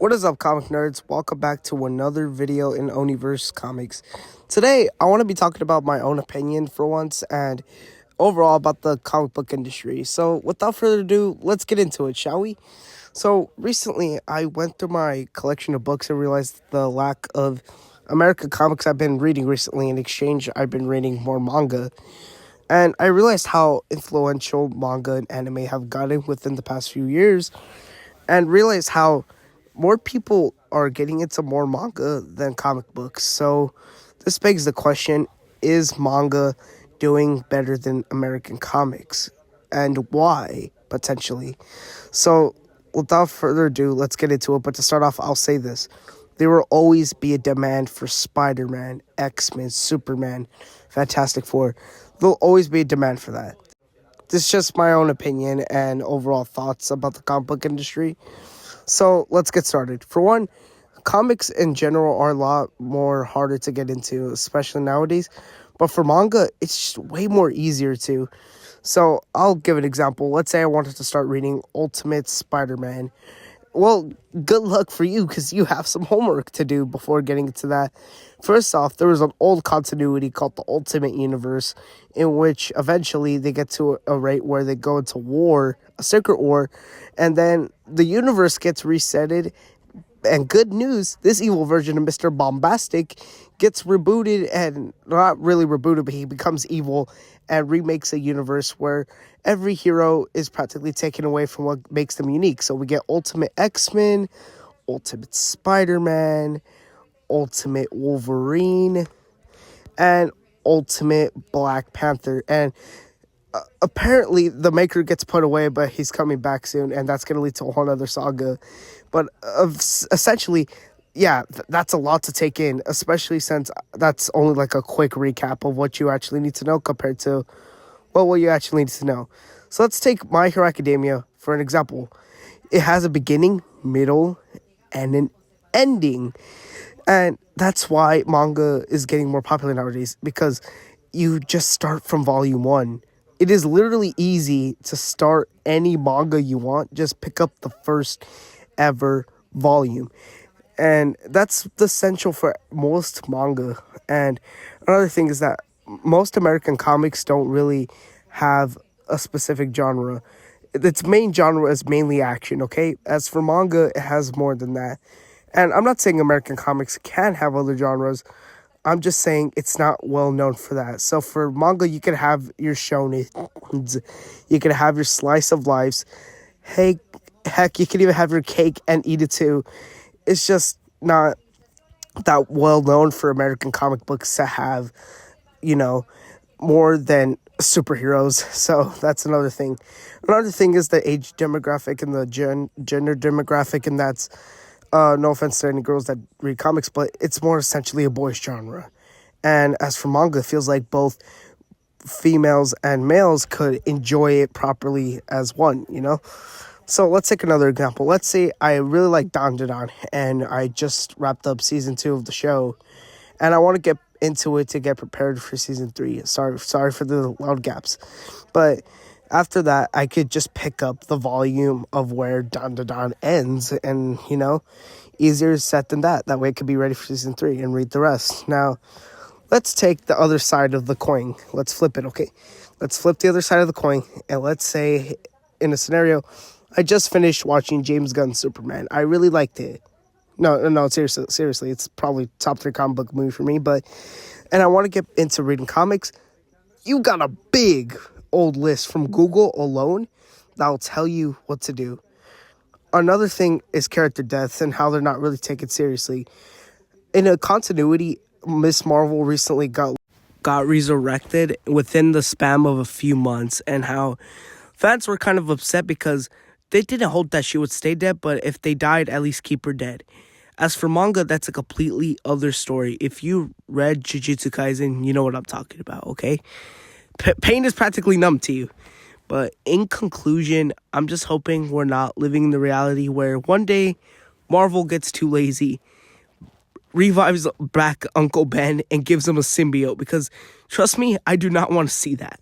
What is up, comic nerds? Welcome back to another video in ONI-VS comics. Today, I want to be talking about my own opinion for once and overall about the comic book industry. So, without further ado, let's get into it, shall we? So, recently, I went through my collection of books and realized the lack of American comics I've been reading recently. In exchange, I've been reading more manga. And I realized how influential manga and anime have gotten within the past few years, and realized how more people are getting into more manga than comic books. So this begs the question, is manga doing better than American comics? And why, potentially? So without further ado, let's get into it. But to start off, I'll say this. There will always be a demand for Spider-Man, X-Men, Superman, Fantastic Four. There'll always be a demand for that. This is just my own opinion and overall thoughts about the comic book industry. So let's get started. For one, comics in general are a lot more harder to get into, especially nowadays. But for manga, it's just way more easier to. So I'll give an example. Let's say I wanted to start reading Ultimate Spider-Man. Well, good luck for you, because you have some homework to do before getting into that. First off, there was an old continuity called the Ultimate Universe, in which eventually they get to a rate where they go into war, a secret war, and then the universe gets resetted. And good news, this evil version of Mr. Bombastic gets rebooted, and not really rebooted, but he becomes evil and remakes a universe where every hero is practically taken away from what makes them unique. So we get Ultimate X-Men, Ultimate Spider-Man, Ultimate Wolverine, and Ultimate Black Panther. And apparently the maker gets put away, but he's coming back soon, and that's going to lead to a whole other saga. But essentially, yeah, that's a lot to take in, especially since that's only like a quick recap of what you actually need to know compared to, well, what you actually need to know. So let's take My Hero Academia for an example. It has a beginning, middle, and an ending. And that's why manga is getting more popular nowadays, because you just start from volume 1. It is literally easy to start any manga you want. Just pick up the first ever volume. And that's the essential for most manga. And another thing is that most American comics don't really have a specific genre. Its main genre is mainly action, okay? As for manga, it has more than that. And I'm not saying American comics can have other genres. I'm just saying it's not well known for that. So for manga, you could have your shonen, you could have your slice of lives. Hey, heck, you could even have your cake and eat it too. It's just not that well known for American comic books to have, more than superheroes. So that's another thing. Another thing is the age demographic and the gender demographic, and that's no offense to any girls that read comics, but it's more essentially a boys genre. And as for manga, it feels like both females and males could enjoy it properly as one, So let's take another example. Let's say I really like Dan, and I just wrapped up season 2 of the show, and I want to get into it to get prepared for season 3. Sorry for the loud gaps. But after that, I could just pick up the volume of where Dan ends, and, easier said than that. That way I could be ready for season 3 and read the rest. Now, let's take the other side of the coin. Let's flip it, okay? Let's flip the other side of the coin, and let's say, in a scenario, I just finished watching James Gunn's Superman. I really liked it. No, seriously, it's probably top 3 comic book movie for me, and I want to get into reading comics. You got a big old list from Google alone that'll tell you what to do. Another thing is character deaths and how they're not really taken seriously. In a continuity, Miss Marvel recently got resurrected within the span of a few months, and how fans were kind of upset because they didn't hope that she would stay dead, but if they died, at least keep her dead. As for manga, that's a completely other story. If you read Jujutsu Kaisen, you know what I'm talking about, okay? Pain is practically numb to you. But in conclusion, I'm just hoping we're not living in the reality where one day Marvel gets too lazy, revives back Uncle Ben, and gives him a symbiote. Because, trust me, I do not want to see that.